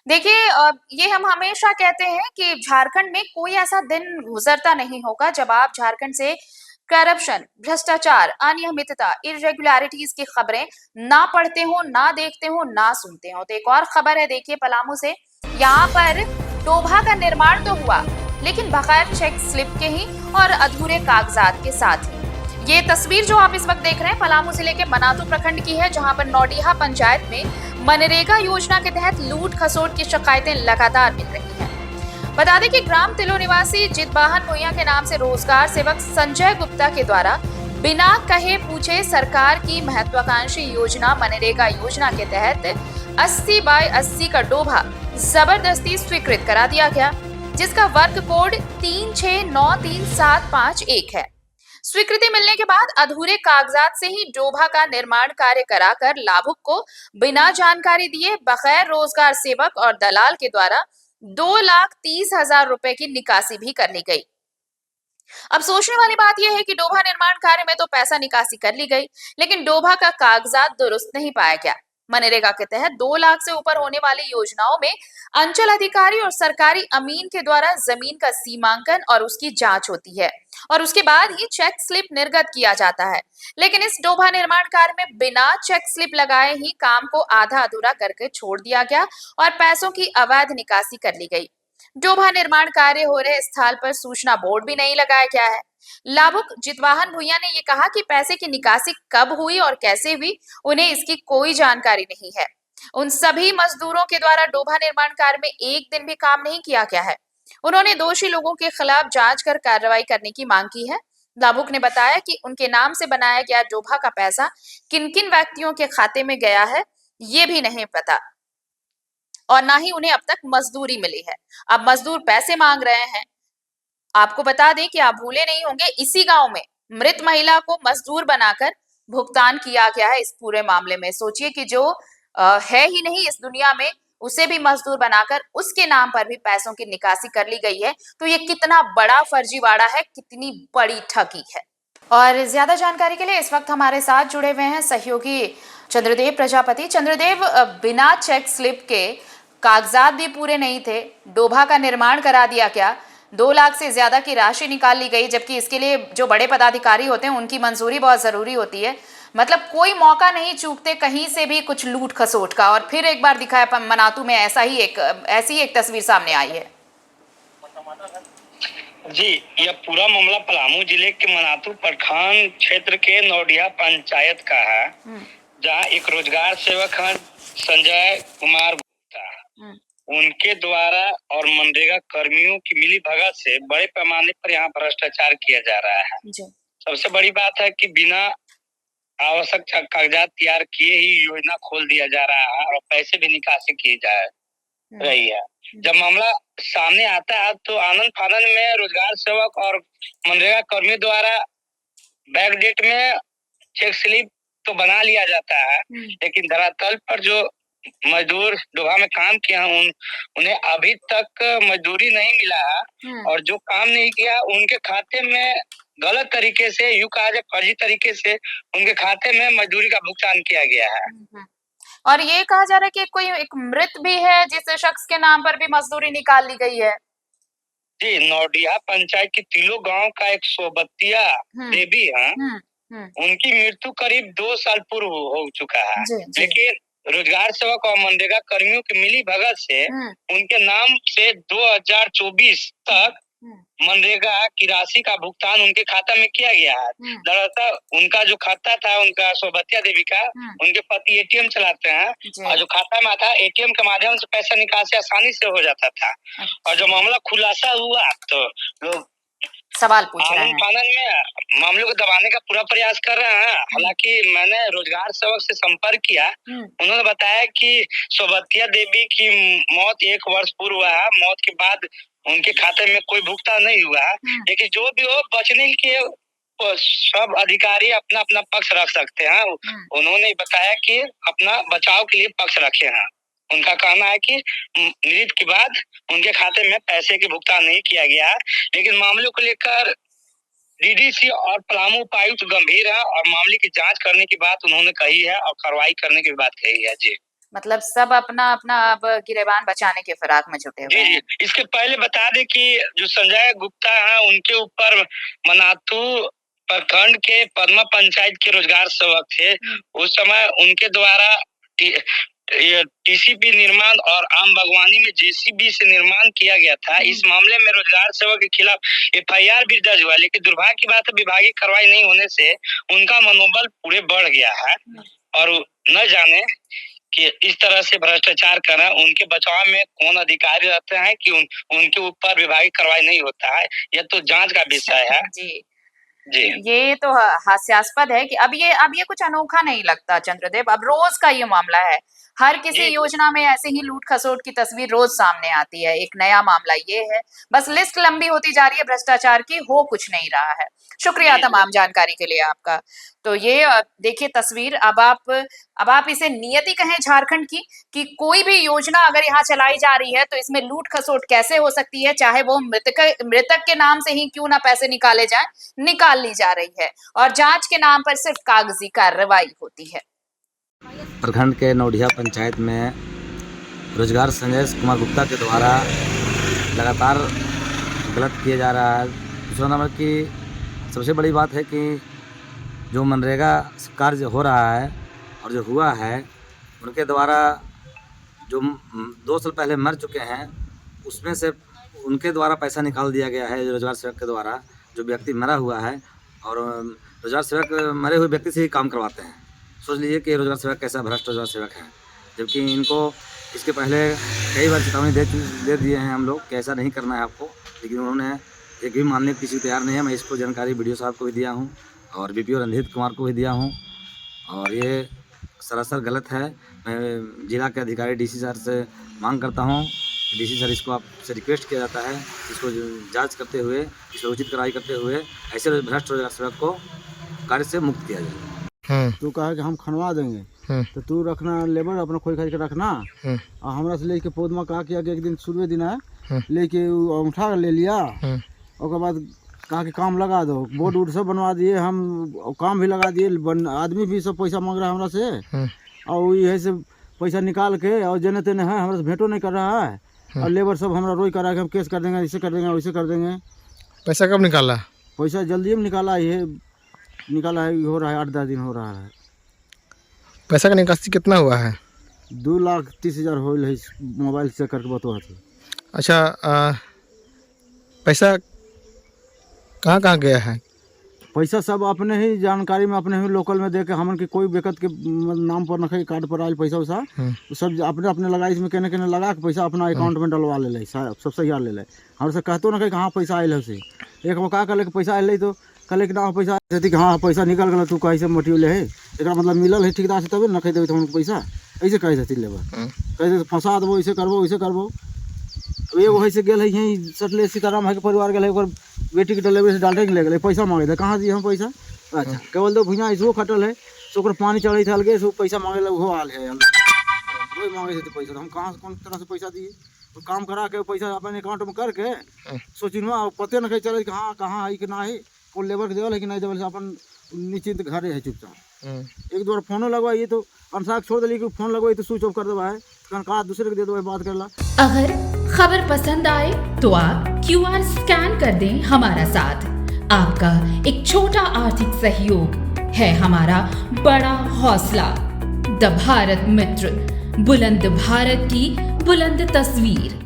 देखिए ये हम हमेशा कहते हैं कि झारखंड में कोई ऐसा दिन गुजरता नहीं होगा जब आप झारखंड से करप्शन, भ्रष्टाचार, अनियमितता, इर्रेगुलरिटीज की खबरें ना पढ़ते हो, ना देखते हो, ना सुनते हो। तो एक और खबर है देखिए पलामू से। यहाँ पर डोभा का निर्माण तो हुआ, लेकिन बगैर चेक स्लिप के ही और अधूरे कागजात के साथ ही। ये तस्वीर जो आप इस वक्त देख रहे हैं पलामू जिले के मनातू प्रखंड की है, जहां पर नौडिहा पंचायत में मनरेगा योजना के तहत लूट खसोट की शिकायतें लगातार मिल रही हैं। बता दें कि ग्राम तिलो निवासी जितवाहन भुइया के नाम से रोजगार सेवक संजय गुप्ता के द्वारा बिना कहे पूछे सरकार की महत्वाकांक्षी योजना मनरेगा योजना के तहत 80 बाय 80 का डोभा जबरदस्ती स्वीकृत करा दिया गया, जिसका वर्क कोड 369375 है। स्वीकृति मिलने के बाद अधूरे कागजात से ही डोभा का निर्माण कार्य कराकर लाभुक को बिना जानकारी दिए बगैर रोजगार सेवक और दलाल के द्वारा 2,30,000 रुपए की निकासी भी कर ली गई। अब सोचने वाली बात यह है कि डोभा निर्माण कार्य में तो पैसा निकासी कर ली गई, लेकिन डोभा का कागजात दुरुस्त नहीं पाया गया। मनरेगा के तहत 2 लाख से ऊपर होने वाली योजनाओं में अंचल अधिकारी और सरकारी अमीन के द्वारा जमीन का सीमांकन और उसकी जांच होती है और उसके बाद ही चेक स्लिप निर्गत किया जाता है। लेकिन इस डोभा निर्माण कार्य में बिना चेक स्लिप लगाए ही काम को आधा अधूरा करके छोड़ दिया गया और पैसों की अवैध निकासी कर ली गई। डोभा निर्माण कार्य हो रहे स्थल पर सूचना बोर्ड भी नहीं लगाया गया है। लाभुक जितवाहन भुइया ने ये कहा कि पैसे की निकासी कब हुई और कैसे हुई, उन्हें इसकी कोई जानकारी नहीं है। उन सभी मजदूरों के द्वारा डोभा निर्माण कार्य में एक दिन भी काम नहीं किया गया है। उन्होंने दोषी लोगों के खिलाफ जांच कर कार्रवाई करने की मांग की है। लाभुक ने बताया कि उनके नाम से बनाया गया डोभा का पैसा किन किन व्यक्तियों के खाते में गया है, ये भी नहीं पता और ना ही उन्हें अब तक मजदूरी मिली है। अब मजदूर पैसे मांग रहे हैं। आपको बता दें कि आप भूले नहीं होंगे, इसी गांव में मृत महिला को मजदूर बनाकर भुगतान किया गया है। इस पूरे मामले में सोचिए कि जो है ही नहीं इस दुनिया में, उसे भी मजदूर बनाकर उसके नाम पर भी पैसों की निकासी कर ली गई है। तो ये कितना बड़ा फर्जीवाड़ा है, कितनी बड़ी ठगी है। और ज्यादा जानकारी के लिए इस वक्त हमारे साथ जुड़े हुए हैं सहयोगी चंद्रदेव प्रजापति। चंद्रदेव, बिना चेक स्लिप के कागजात भी पूरे नहीं थे, डोभा का निर्माण करा दिया गया, 2 लाख से ज्यादा की राशि निकाल ली गई, जबकि इसके लिए जो बड़े पदाधिकारी होते हैं उनकी मंजूरी बहुत जरूरी होती है। मतलब कोई मौका नहीं चूकते कहीं से भी कुछ लूट खसोट का, और फिर एक बार दिखाया मनातू में ऐसी एक तस्वीर सामने आई है। जी, यह पूरा मामला पलामू जिले के मनातू प्रखंड क्षेत्र के नौडिया पंचायत का है, जहां एक रोजगार सेवक हैं संजय कुमार गुप्ता, उनके द्वारा और मनरेगा कर्मियों की मिली भगत से बड़े पैमाने पर यहाँ भ्रष्टाचार किया जा रहा है। सबसे बड़ी बात है कि बिना आवश्यक कागजात तैयार किए ही योजना खोल दिया जा रहा है और पैसे भी निकासी की जा रही है। जब मामला सामने आता है तो आनंद फानंद में रोजगार सेवक और मनरेगा कर्मी द्वारा बैक डेट में चेक स्लिप तो बना लिया जाता है, लेकिन धरातल पर जो मजदूर डोभा में काम किया उन्हें अभी तक मजदूरी नहीं मिला है और जो काम नहीं किया उनके खाते में गलत तरीके से, यूं कहा जाए फर्जी तरीके से उनके खाते में मजदूरी का भुगतान किया गया है। और ये कहा जा रहा है कि कोई एक मृत भी है जिस शख्स के नाम पर भी मजदूरी निकाल ली गई है। जी, नौडिया पंचायत के तिलो गांव का एक सोबतिया देवी है, उनकी मृत्यु करीब 2 साल पूर्व हो चुका है, लेकिन रोजगार सेवक और मनरेगा कर्मियों की मिली भगत से उनके नाम से 2024 तक मनरेगा की राशि का भुगतान उनके खाता में किया गया है। दरअसल उनका जो खाता था, उनका सोबतिया देवी का, उनके पति एटीएम चलाते हैं और जो खाता में था एटीएम के माध्यम से पैसा निकासी आसानी से हो जाता था। और जो मामला खुलासा हुआ तो लोग सवाल पूछ रहे हैं, आनंद में मामलों को दबाने का पूरा प्रयास कर रहे हैं। हालांकि मैंने रोजगार सेवक से संपर्क किया, उन्होंने बताया कि सोबतिया देवी की मौत 1 वर्ष पूर्व हुआ है, मौत के बाद उनके खाते में कोई भुगतान नहीं हुआ है, लेकिन जो भी हो बचने के सब अधिकारी अपना अपना पक्ष रख सकते हैं। उन्होंने बताया कि अपना बचाव के लिए पक्ष रखे हैं। उनका कहना है कि मृत्यु के बाद उनके खाते में पैसे की भुगतान नहीं किया गया है, लेकिन मामले को लेकर डीडीसी और पलामू उपायुक्त गंभीर है और मामले की जांच करने की बात उन्होंने कही है और कार्रवाई करने की बात कही है। जी मतलब सब अपना अपना अब गिरेबान बचाने के फिराक में जुटे हुए जी हैं। जी, इसके पहले बता दें कि जो संजय गुप्ता है उनके ऊपर मनातू प्रखंड के पदमा पंचायत के रोजगार सेवक थे। उस समय उनके द्वारा टीसीपी निर्माण और आम बागवानी में जेसीबी से निर्माण किया गया था। इस मामले में रोजगार सेवक के खिलाफ एफआईआर भी दर्ज हुआ, लेकिन दुर्भाग्य की बात है विभागीय कार्रवाई नहीं होने से उनका मनोबल पूरे बढ़ गया है और न जाने कि इस तरह से भ्रष्टाचार करना उनके बचाव में कौन अधिकारी रहते हैं कि उनके ऊपर विभागीय कार्रवाई नहीं होता है। यह तो जांच का विषय है। जी जी ये तो हास्यास्पद है कि अब ये कुछ अनोखा नहीं लगता चंद्रदेव, अब रोज का ये मामला है। हर किसी जी योजना में ऐसे ही लूट खसोट की तस्वीर रोज सामने आती है। एक नया मामला ये है, बस लिस्ट लंबी होती जा रही है भ्रष्टाचार की, हो कुछ नहीं रहा है। शुक्रिया जी तमाम जानकारी के लिए आपका। तो ये देखिए तस्वीर, अब आप इसे नियति कहें झारखंड की, कि कोई भी योजना अगर यहाँ चलाई जा रही है तो इसमें लूट खसोट कैसे हो सकती है, चाहे वो मृतक के नाम से ही क्यों ना पैसे निकाले जाएं, निकाल ली जा रही है और जांच के नाम पर सिर्फ कागजी कार्रवाई होती है। प्रखंड के नौडिया पंचायत में रोजगार संजय कुमार गुप्ता के द्वारा लगातार गलत किया जा रहा है। दूसरा नंबर की सबसे बड़ी बात है कि जो मनरेगा कार्य हो रहा है और जो हुआ है उनके द्वारा जो 2 साल पहले मर चुके हैं उसमें से उनके द्वारा पैसा निकाल दिया गया है। रोजगार सेवक के द्वारा जो व्यक्ति मरा हुआ है और रोजगार सेवक मरे हुए व्यक्ति से ही काम करवाते हैं। सोच लीजिए कि रोजगार सेवक कैसा भ्रष्ट रोजगार सेवक है, जबकि इनको इसके पहले कई बार चेतावनी दे दिए हैं हम लोग कि ऐसा नहीं करना है आपको, लेकिन उन्होंने एक भी मानने को किसी को तैयार नहीं है। मैं इसको जानकारी BDO साहब को भी दिया हूँ और BPO रणजीत कुमार को भी दिया हूँ और ये सरासर गलत है। मैं जिला के अधिकारी DC सर से मांग करता हूँ कि DC सर इसको आपसे रिक्वेस्ट किया जाता है, इसको जाँच करते हुए, इस पर उचित कार्रवाई करते हुए ऐसे भ्रष्ट रोजगार सेवक को कार्य से मुक्त किया जाए। तू कहा कि हम खनवा देंगे तो तू रखना लेबर अपना खोई खाई के रखना और हमरा से लेके पौधमा कहा किया कि एक दिन शुरू दिन है लेके उठा ले लिया और बाद कहा कि काम लगा दो, बोर्ड वोर्ड सब बनवा दिए, हम काम भी लगा दिए, आदमी भी सब पैसा मांग रहा है हमरा से और यही से पैसा निकाल के और जने तेने है हमरा से भेंटो नहीं कर रहा है और लेबर सब हमरा रोई कर रहा है कि हम केस कर देंगे, ऐसे कर देंगे वैसे कर देंगे। पैसा कब निकाला? पैसा जल्दी में निकाला, ये निकाला है, हो रहा है 8-10 दिन हो रहा है। पैसा का निकासी कितना हुआ है? 2,30,000 हो है, मोबाइल से करके बतवा थे। अच्छा, पैसा कहाँ कहाँ गया है? पैसा सब अपने ही जानकारी में अपने ही लोकल में दे के हमन के कोई बेकत के नाम पर नखे कार्ड पर आयल पैसा वैसा सब अपने अपने लगा, इसमें कहने कहने लगा के पैसा अपना अकाउंट में डलवा ले सब सही ले ले। हमसे कहतो ना कहाँ पैसा आयल है से एक वो कहा कल पैसा आयल तो कल के ना पैसा थी कि हाँ पैसा निकल गया तू कहीं से मटियोले है एक मतलब मिलल है ठेकेदार से तब ना कह देवे तो पैसा ऐसे कहे देती लेबर कह फंसा देवो ऐसे करबो। एगो है से गेल है यहीं सटले सीताराम है के परिवार गेल है ओकर बेटी के डिलीवरी से डालटे ले गए, पैसा मांगे थे, कहाँ दिए हम पैसा? अच्छा केवल दो भुइया ऐसो खटल है सो ओकर पानी चढ़े थे अलगे सो पैसा मांगे ला वो हाल है वही मांगे थे पैसा, हम कहाँ कौन तरह से पैसा दिए? तो काम करा के पैसा अपने अकाउंट में करके सोचिनवा पते न चले कि हाँ कहाँ है कि ना है, कौन लेबर के देवल है कि नहीं देवल, अपन निश्चिंत घरे है चुपचाप। एक बार फोनो लगवाइए तो अनसाक छोड़ दिली कि फोन लगवाई तो स्विच ऑफ कर दवा है, कहा दूसरे को दे दो बात कर ला। अगर खबर पसंद आए तो आप QR स्कैन कर दें हमारा साथ। आपका एक छोटा आर्थिक सहयोग है हमारा बड़ा हौसला। द भारत मित्र, बुलंद भारत की बुलंद तस्वीर।